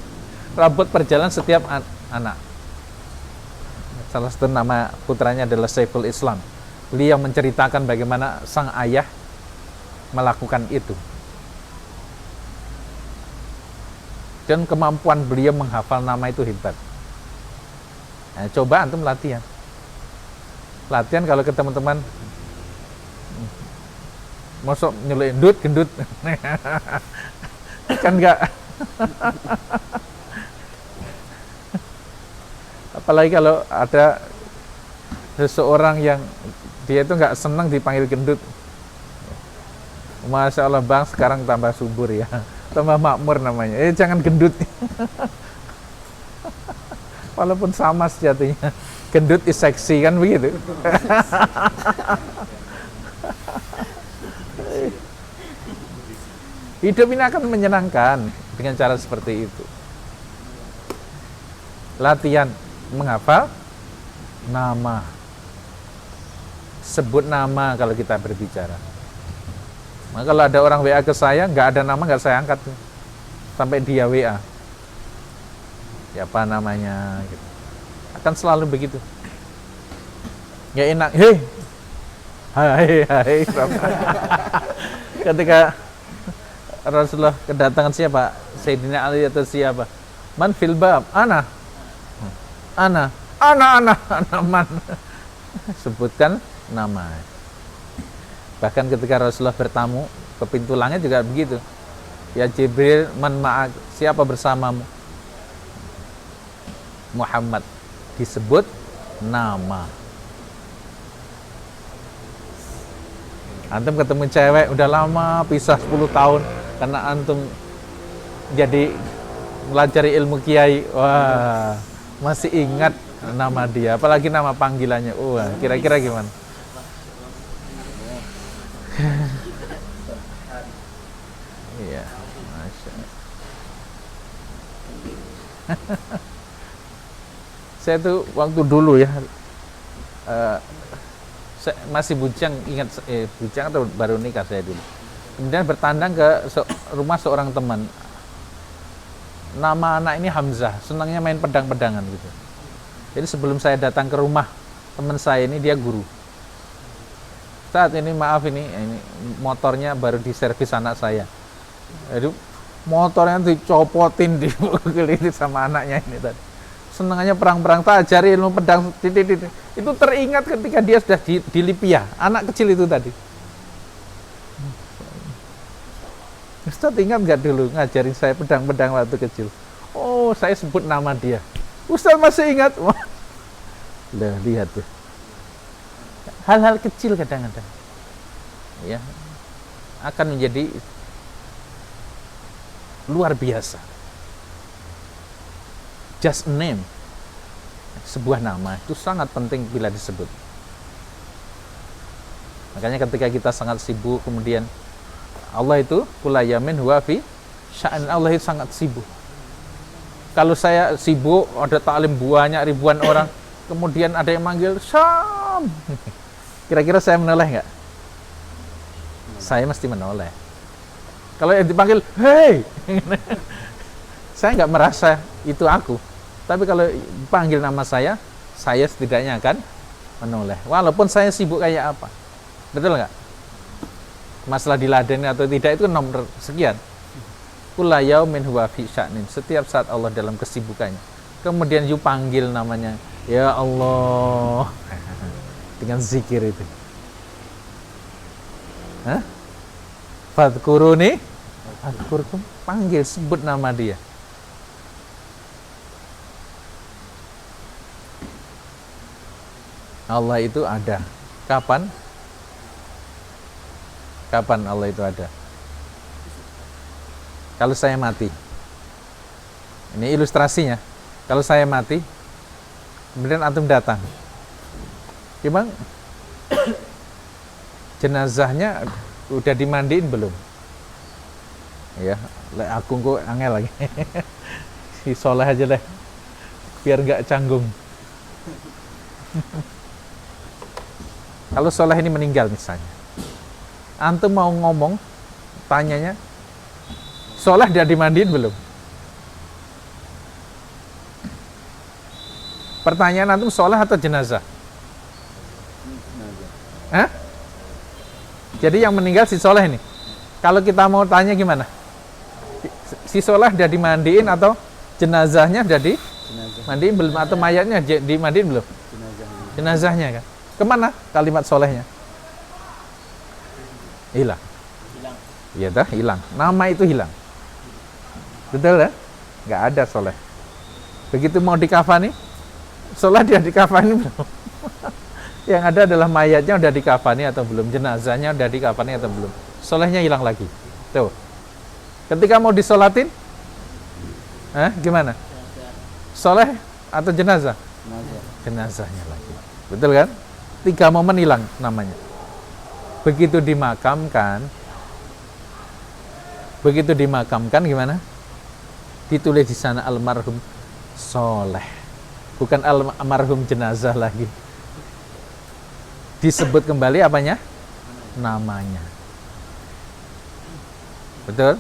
Rapot perjalanan setiap anak. Salah satu nama putranya adalah Saiful Islam. Beliau menceritakan bagaimana sang ayah melakukan itu. Dan kemampuan beliau menghafal nama itu hebat. Nah, coba antum latihan. Latihan kalau ke teman-teman, masuk nyeluk gendut kan enggak. Apalagi kalau ada seseorang yang dia itu nggak senang dipanggil gendut. Masya Allah bang, sekarang tambah subur ya, tambah makmur namanya. Jangan gendut. Walaupun sama sejatinya, gendut is seksi kan begitu. Hidup ini akan menyenangkan dengan cara seperti itu. Latihan menghafal nama. Sebut nama kalau kita berbicara. Maka kalau ada orang WA ke saya, nggak ada nama, nggak saya angkat tuh. Sampai dia WA. Siapa namanya? Gitu. Akan selalu begitu. Nggak enak. Hei. Hai. Ketika Rasulullah kedatangan siapa? Sayyidina Ali atau siapa? Man fil bab? Ana man. Sebutkan nama. Bahkan ketika Rasulullah bertamu ke pintu langit juga begitu. Ya Jibril, man ma'ak, siapa bersamamu? Muhammad, disebut nama. Antum ketemu cewek udah lama pisah 10 tahun karena antum jadi melajari ilmu kiai, wah masih ingat nama dia, apalagi nama panggilannya. Wah, kira-kira gimana? Iya, Masya Allah. Saya tuh waktu dulu ya, saya masih bujang, ingat bujang atau baru nikah saya dulu. Kemudian bertandang ke rumah seorang teman. Nama anak ini Hamzah, senangnya main pedang-pedangan gitu. Jadi sebelum saya datang ke rumah teman saya ini, dia guru. Saat ini maaf ini motornya baru diservis anak saya. Jadi motornya dicopotin, dipukul sama anaknya ini tadi. Senangnya perang-perang, tak ajari ilmu pedang. Itu teringat ketika dia sudah di Libya, anak kecil itu tadi. Ustaz ingat nggak dulu ngajarin saya pedang-pedang waktu kecil? Oh, saya sebut nama dia. Ustaz masih ingat? Wah, lihat tuh. Hal-hal kecil kadang-kadang, ya, akan menjadi luar biasa. Just a name, sebuah nama itu sangat penting bila disebut. Makanya ketika kita sangat sibuk, kemudian Allah itu kulayamin huwa fi sya'an, Allah itu sangat sibuk. Kalau saya sibuk, ada taklim banyak ribuan orang, kemudian ada yang manggil Syam, kira-kira saya menoleh nggak? Saya mesti menoleh. Kalau yang dipanggil hey, saya nggak merasa itu aku. Tapi kalau panggil nama saya setidaknya akan menoleh, walaupun saya sibuk kayak apa. Betul nggak? Masalah diladeni atau tidak itu nomor sekian. Kulla yaumin huwa fi sya'nin, setiap saat Allah dalam kesibukannya. Kemudian you panggil namanya, ya Allah, dengan zikir itu. Hah? Fadhkuruni adhkurkum, panggil, sebut nama dia. Allah itu ada. Kapan? Kapan Allah itu ada? Kalau saya mati. Ini ilustrasinya. Kalau saya mati, kemudian antum datang. Gimana? Jenazahnya udah dimandiin belum? Ya, aku kok angel lagi. Si soleh aja deh, biar gak canggung. Kalau soleh ini meninggal misalnya, antum mau ngomong, tanyanya, soleh dia dimandiin belum? Pertanyaan antum, soleh atau jenazah? Hah? Jadi yang meninggal si soleh ini. Kalau kita mau tanya gimana? Si soleh dia dimandiin atau jenazahnya dia dimandiin belum? Atau mayatnya dimandiin belum? Jenazahnya kan? Kemana kalimat solehnya? Hilang. Iya dah, hilang. Nama itu hilang. Betul ya? Nggak ada soleh. Begitu mau dikafani, soleh dia dikafani belum? Yang ada adalah mayatnya udah dikafani atau belum, jenazahnya udah dikafani atau belum. Solehnya hilang lagi. Tuh. Ketika mau disolatin, gimana? Soleh atau jenazah? Jenazahnya lagi. Betul kan? 3 momen hilang namanya. Begitu dimakamkan gimana? Ditulis di sana almarhum soleh, bukan almarhum jenazah lagi. Disebut kembali apanya? Namanya. Betul?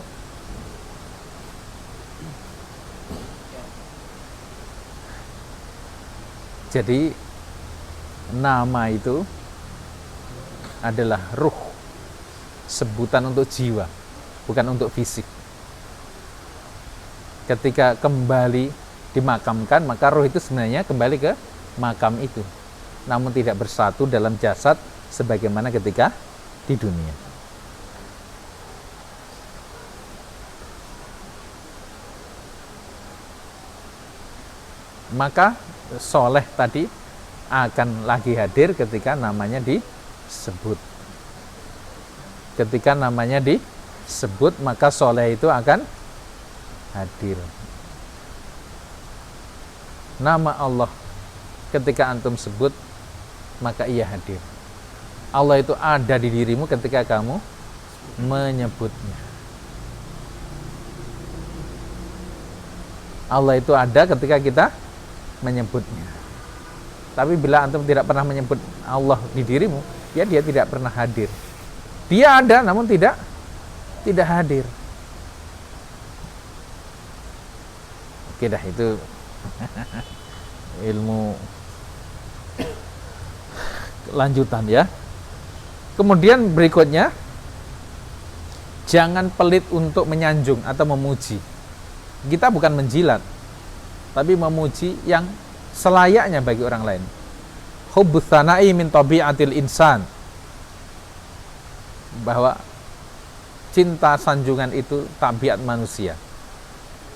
Jadi nama itu adalah ruh, sebutan untuk jiwa, bukan untuk fisik. Ketika kembali dimakamkan, maka ruh itu sebenarnya kembali ke makam itu, namun tidak bersatu dalam jasad sebagaimana ketika di dunia. maka soleh tadi akan lagi hadir ketika namanya disebut. Ketika namanya disebut, maka soleh itu akan hadir. Nama Allah ketika antum sebut, maka ia hadir. Allah itu ada di dirimu ketika kamu menyebutnya. Allah itu ada ketika kita menyebutnya. Tapi bila antum tidak pernah menyebut Allah di dirimu, ya dia tidak pernah hadir. Dia ada namun tidak hadir. Oke dah, itu ilmu lanjutan ya. Kemudian berikutnya, jangan pelit untuk menyanjung atau memuji. Kita bukan menjilat, tapi memuji yang selayaknya bagi orang lain. Hubbus tsana'i min tabi'atil insan. Bahwa cinta sanjungan itu tabiat manusia.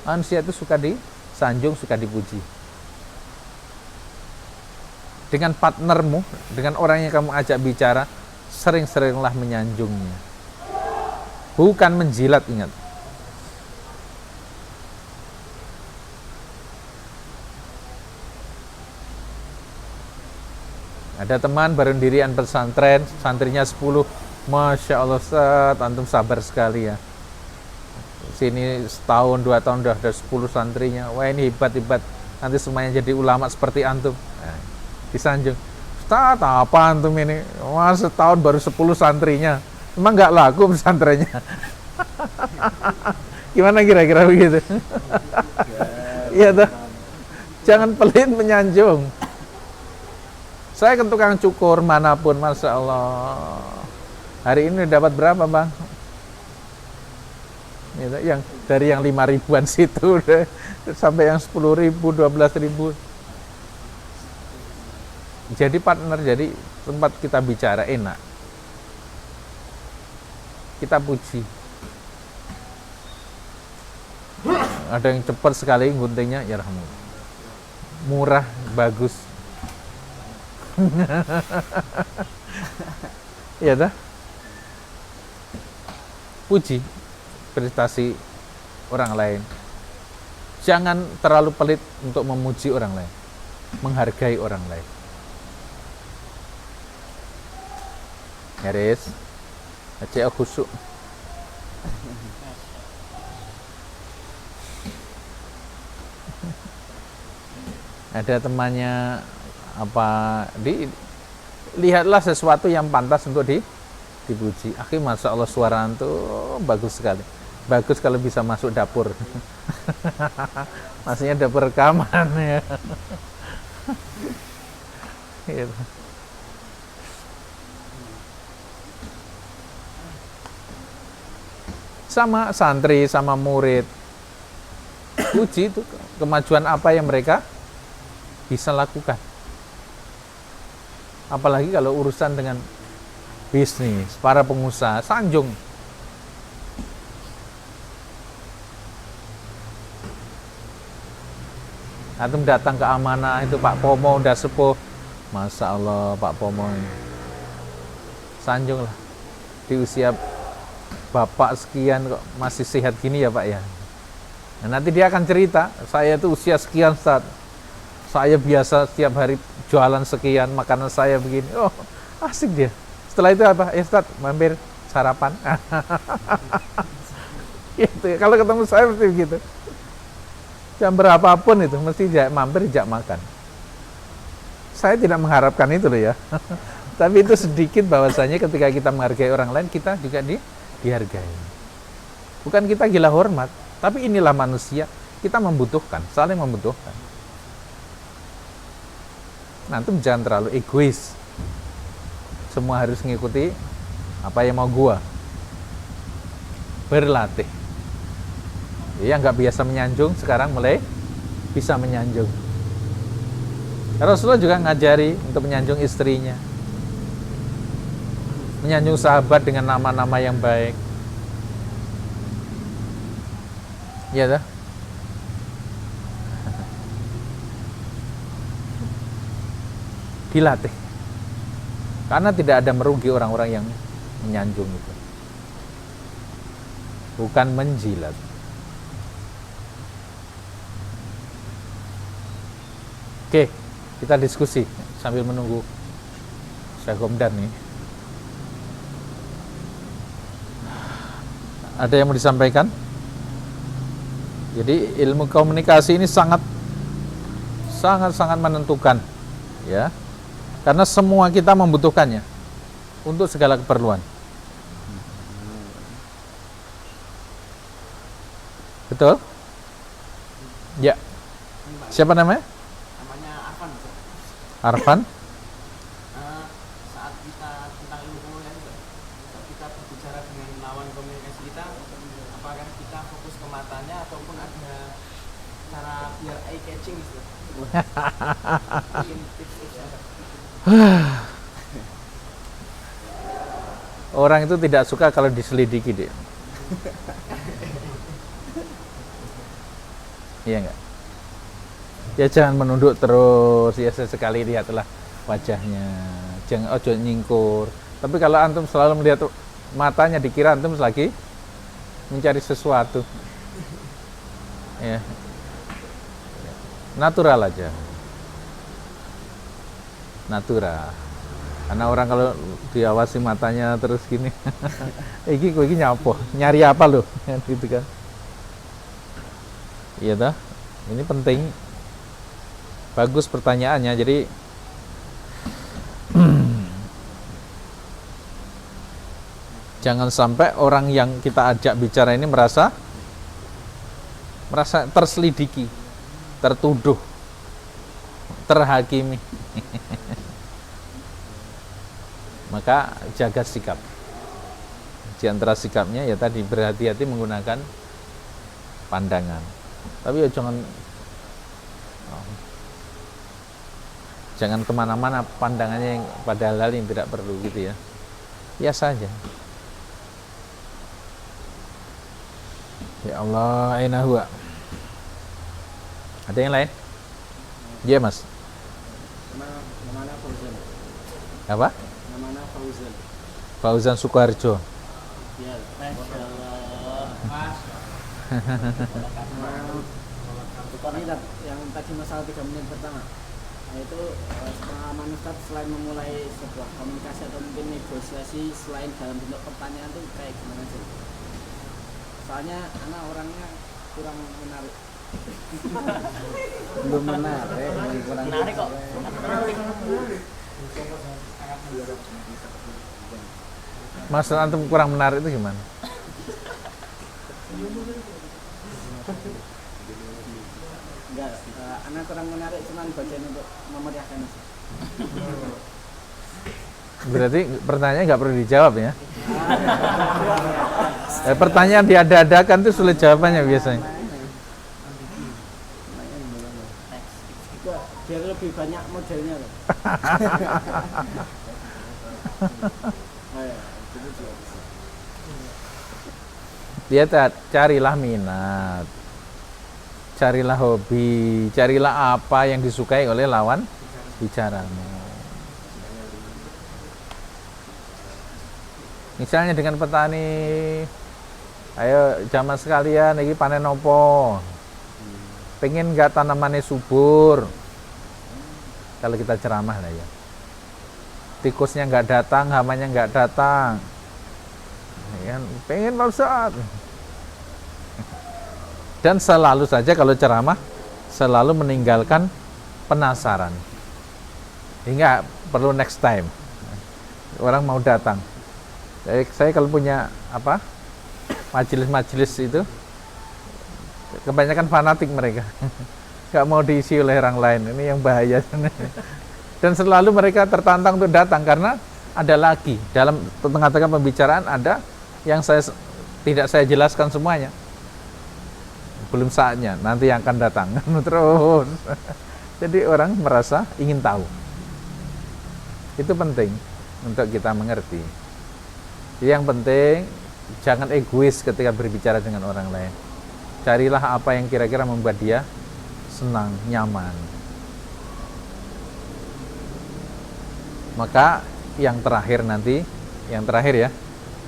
Manusia itu suka disanjung, suka dipuji. Dengan partnermu, dengan orang yang kamu ajak bicara, sering-seringlah menyanjungnya. Bukan menjilat, ingat. Ada teman baru dirian pesantren, santrinya 10. Masya Allah Ustaz, antum sabar sekali ya. Sini setahun, 2 tahun udah ada 10 santrinya. Wah ini hebat-hebat. Nanti semuanya jadi ulama seperti antum. Nah, disanjung. Ustaz, apa antum ini? Wah setahun baru 10 santrinya. Emang nggak laku pesantrennya? Gimana kira-kira begitu? Iya tuh. Jangan pelit menyanjung. Saya ke tukang cukur manapun, Masya Allah. Hari ini dapat berapa bang? Gitu, yang dari yang 5 ribuan situ deh, sampai yang 10 ribu, 12 ribu. Jadi partner, jadi tempat kita bicara enak. Kita puji. Ada yang cepat sekali guntingnya, ya rahmat. Murah, bagus. Iya dah. Puji prestasi orang lain. Jangan terlalu pelit untuk memuji orang lain, menghargai orang lain. Garis, aceh khusuk. Ada temannya lihatlah sesuatu yang pantas untuk dipuji. Akhirnya Masya Allah suara antum bagus sekali. Bagus kalau bisa masuk dapur. Maksudnya dapur rekaman ya. Gitu. Sama santri, sama murid. Puji itu kemajuan apa yang mereka bisa lakukan. Apalagi kalau urusan dengan bisnis, para pengusaha, sanjung. Antum datang ke amanah itu Pak Pomo udah sepuh. Masya Allah Pak Pomo ini. Sanjung lah. Di usia Bapak sekian kok masih sehat gini ya Pak ya. Nah, nanti dia akan cerita, saya itu usia sekian Ustaz. Saya biasa setiap hari jualan sekian, makanan saya begini. Oh, asik dia. Setelah itu apa? Ustaz, mampir sarapan. Gitu. Kalau ketemu saya mesti begitu. Jam berapapun itu mesti mampir jak makan. Saya tidak mengharapkan itu loh ya. Tapi itu sedikit bahwasanya ketika kita menghargai orang lain, kita juga dihargai. Bukan kita gila hormat, tapi inilah manusia. Kita membutuhkan, saling membutuhkan. Nanti jangan terlalu egois. Semua harus mengikuti apa yang mau gua. Berlatih. Yang nggak biasa menyanjung sekarang mulai bisa menyanjung. Rasulullah juga ngajari untuk menyanjung istrinya, menyanjung sahabat dengan nama-nama yang baik. Ya dah. dilatih. Karena tidak ada merugi orang-orang yang menyanjung itu. Bukan menjilat. Oke, kita diskusi sambil menunggu Syekh Komdan nih. Ada yang mau disampaikan? Jadi ilmu komunikasi ini sangat menentukan, ya. Karena semua kita membutuhkannya untuk segala keperluan. Betul? Ya. Siapa namanya? Namanya Arfan. Arfan? Saat kita tentang ilmu komunikasi, saat kita berbicara dengan lawan komunikasi kita, apakah kita fokus ke matanya ataupun ada cara biar eye catching gitu? Mungkin tips-tipsnya. Orang itu tidak suka kalau diselidiki dia. Iya enggak? Ya jangan menunduk terus, ya sesekali lihatlah wajahnya. Jangan ojo nyingkur. Tapi kalau antum selalu melihat matanya, dikira antum lagi mencari sesuatu. Ya. Natural aja. Natural. Karena orang kalau diawasi matanya terus gini, iki nyapo, nyari apa lo, gitu kan? Iya dah, ini penting, bagus pertanyaannya. Jadi jangan sampai orang yang kita ajak bicara ini merasa terselidiki, tertuduh, terhakimi. Maka jaga sikap. Di antara sikapnya ya tadi berhati-hati menggunakan pandangan. Tapi ya jangan kemana-mana pandangannya yang pada hal yang tidak perlu gitu ya. Biasa aja. Ya Allah, aina huwa. Ada yang lain? Iya, Mas. Namanya Fauzan. Apa? Namanya Fauzan. Fauzan Sukoharjo. Ya, Masya Allah. Mas. Ini yang tadi masalah 3 menit pertama. Nah, itu pengalaman Ustaz selain memulai sebuah komunikasi atau mungkin negosiasi selain dalam bentuk pertanyaan itu kayak gimana sih? Soalnya anak orangnya kurang menarik. Belum menarik, kurang Menarik kok. Maksud antum kurang menarik itu gimana? Enggak, anak kurang menarik cuman bagian untuk memeriahkan. Berarti pertanyaannya nggak perlu dijawab ya? Pertanyaan diada-adakan itu sulit jawabannya biasanya. Biar lebih banyak modelnya loh. Dia carilah minat, carilah hobi, carilah apa yang disukai oleh lawan bicaramu. Misalnya dengan petani, ayo zaman sekalian ini panen opo, pengen nggak tanamannya subur? Kalau kita ceramah lah ya, tikusnya nggak datang, hamanya nggak datang, ya, pengen Pak Ustaz. Dan selalu saja kalau ceramah selalu meninggalkan penasaran, hingga perlu next time orang mau datang. Saya kalau punya apa majelis-majelis itu kebanyakan fanatik mereka, nggak mau diisi oleh orang lain. Ini yang bahaya. Dan selalu mereka tertantang untuk datang karena ada lagi dalam tengah-tengah pembicaraan ada yang tidak saya jelaskan semuanya. Belum saatnya, nanti yang akan datang. Terus. Jadi orang merasa ingin tahu. Itu penting untuk kita mengerti. Jadi yang penting jangan egois ketika berbicara dengan orang lain. Carilah apa yang kira-kira membuat dia senang, nyaman. Maka yang terakhir nanti, yang terakhir ya,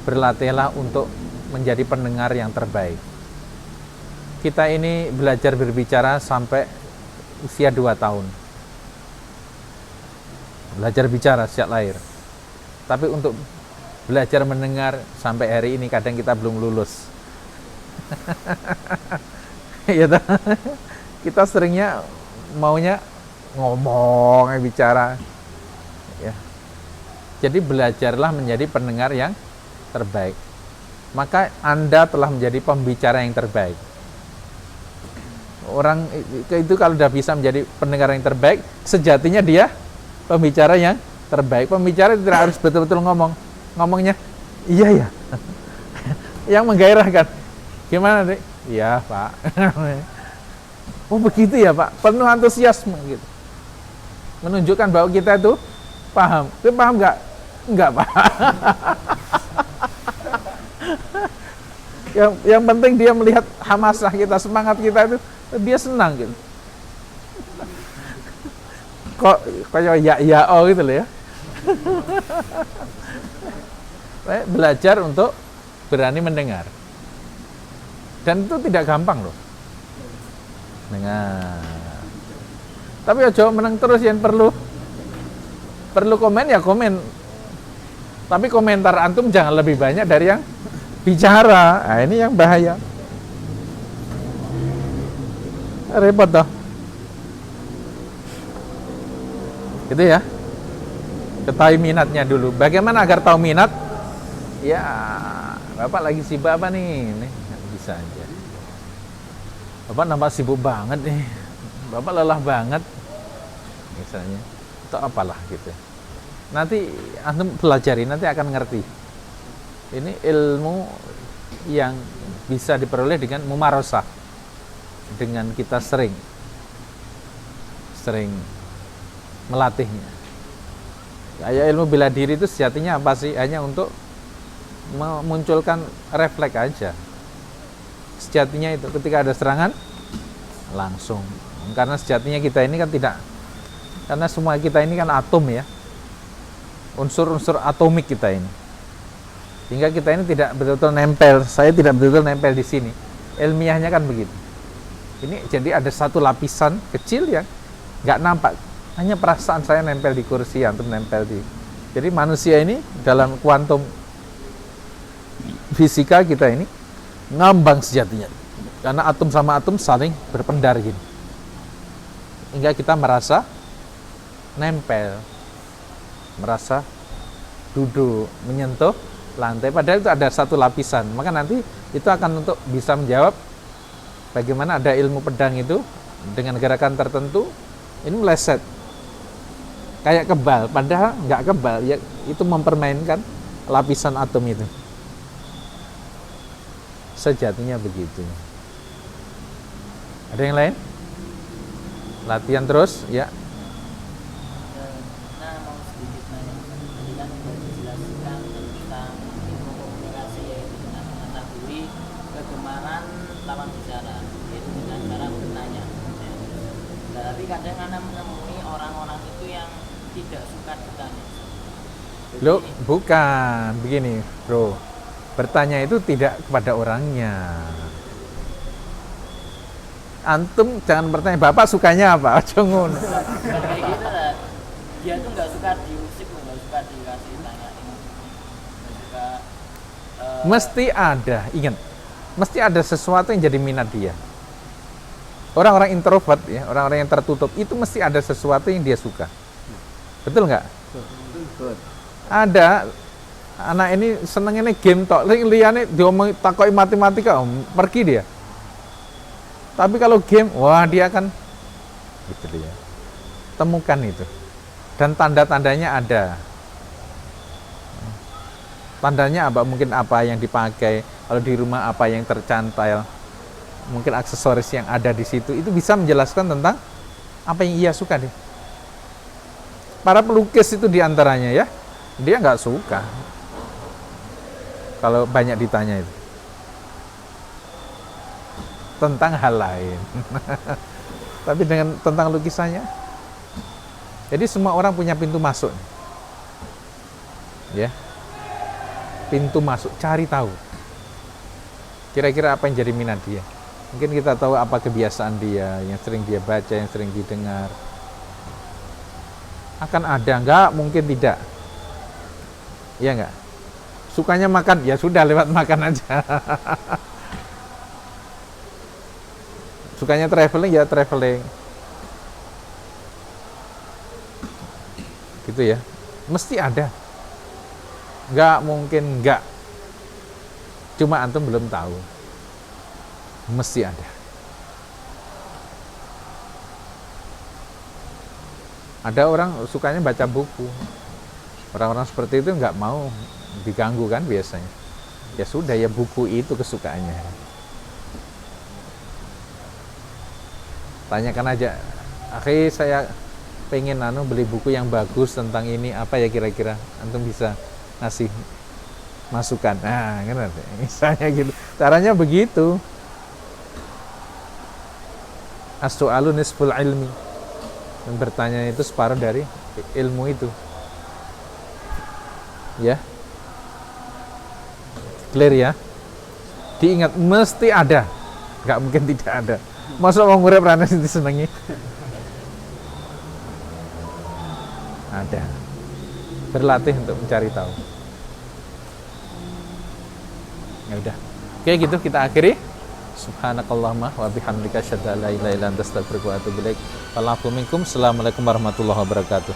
berlatihlah untuk menjadi pendengar yang terbaik. Kita ini belajar berbicara sampai usia 2 tahun. Belajar bicara sejak lahir. Tapi untuk belajar mendengar sampai hari ini kadang kita belum lulus. Ya, kita seringnya maunya ngomong, bicara. Ya. Jadi belajarlah menjadi pendengar yang terbaik. Maka Anda telah menjadi pembicara yang terbaik. Orang itu kalau sudah bisa menjadi pendengar yang terbaik, sejatinya dia pembicara yang terbaik. Pembicara tidak harus betul-betul ngomongnya iya ya. Yang menggairahkan. Gimana, Dek? Iya, Pak. Oh, begitu ya, Pak. Penuh antusiasme gitu. Menunjukkan bahwa kita itu paham. Itu paham nggak? Enggak, Pak. Yang penting dia melihat hamasah kita, semangat kita itu, dia senang gitu. Kok kayak ya oh gitu loh ya. Belajar untuk berani mendengar. Dan itu tidak gampang loh. Dengar. Tapi aja menang terus, yang perlu komen ya komen. Tapi komentar antum jangan lebih banyak dari yang bicara. Nah, ini yang bahaya. Repot toh. Gitu ya. Ketahui minatnya dulu. Bagaimana agar tahu minat? Ya, Bapak lagi sibuk apa nih? Nih, bisa aja. Bapak nampak sibuk banget nih. Bapak lelah banget. Misalnya. Atau apalah gitu. Nanti antum pelajari, nanti akan ngerti. Ini ilmu yang bisa diperoleh dengan mumarosah. Dengan kita sering melatihnya. Ya, ilmu bela diri itu sejatinya apa sih? Hanya untuk memunculkan refleks aja. Sejatinya itu ketika ada serangan langsung. Karena sejatinya kita ini kan tidak, karena semua kita ini kan atom ya. Unsur-unsur atomik kita ini. Sehingga kita ini tidak betul-betul nempel. Saya tidak betul-betul nempel di sini. Ilmiahnya kan begitu. Ini jadi ada satu lapisan kecil yang nggak nampak. Hanya perasaan saya nempel di kursi, antum nempel di. Jadi manusia ini dalam kuantum fisika kita ini ngambang sejatinya. Karena atom sama atom saling berpendar gini. Hingga kita merasa nempel. Merasa duduk, menyentuh lantai. Padahal itu ada satu lapisan. Maka nanti itu akan untuk bisa menjawab bagaimana ada ilmu pedang itu dengan gerakan tertentu ini meleset kayak kebal, padahal nggak kebal ya, itu mempermainkan lapisan atom itu. Sejatinya begitu. Ada yang lain? Latihan terus ya. Nah, mau sedikit nanya. Tadi kan sudah dijelaskan tentang ilmu komunikasi, yaitu dengan mengetahui kegemaran lawan bicara, yaitu dengan cara bertanya. Nah, tapi kadang Anda menemui orang-orang itu yang tidak suka bertanya. Loh, bukan begini, bro. Bertanya itu tidak kepada orangnya. Antum jangan bertanya, Bapak sukanya apa? Aja ngono. Kayak gitu lah. Dia tuh nggak suka diusik, nggak suka dikasih tanyain, nggak suka. Mesti ada, ingat. Mesti ada sesuatu yang jadi minat dia. Orang-orang introvert ya, orang-orang yang tertutup itu mesti ada sesuatu yang dia suka. Betul nggak? Betul. Ada anak ini senengnya game tok, liane diomong takoi matematika, pergi dia. Tapi kalau game, wah dia akan gitu dia. Temukan itu. Dan tanda-tandanya ada. Tandanya apa? Mungkin apa yang dipakai, kalau di rumah apa yang tercantal, mungkin aksesoris yang ada di situ, itu bisa menjelaskan tentang apa yang ia suka deh. Para pelukis itu diantaranya ya, dia nggak suka kalau banyak ditanya itu tentang hal lain. Tapi dengan tentang lukisannya, jadi semua orang punya pintu masuk. Ya. Pintu masuk, cari tahu. Kira-kira apa yang jadi minat dia? Mungkin kita tahu apa kebiasaan dia, yang sering dia baca, yang sering didengar. Akan ada, enggak? Mungkin tidak. Iya enggak? Sukanya makan, ya sudah lewat makan aja. Sukanya traveling, ya traveling. Gitu ya. Mesti ada. Enggak mungkin enggak. Cuma antum belum tahu. Mesti ada. Ada orang sukanya baca buku. Orang-orang seperti itu nggak mau diganggu kan biasanya. Ya sudah, ya buku itu kesukaannya. Tanyakan aja, "Akhi, saya pengen beli buku yang bagus tentang ini, apa ya kira-kira?" Antum bisa ngasih masukan. Nah, kan misalnya gitu. Caranya begitu. As-su'alu nisful ilmi. Dan bertanya itu separuh dari ilmu itu. Ya. Clear ya? Diingat, mesti ada. Nggak mungkin tidak ada. Masuk wong urip ra senengi. Ada. Berlatih untuk mencari tahu. Ya udah. Oke, gitu kita akhiri. Subhanakallahumma wa bihamdika asyhadu an la ilaha illa anta astaghfiruka wa atubu ilaik. Wa'alaikum warahmatullahi wabarakatuh.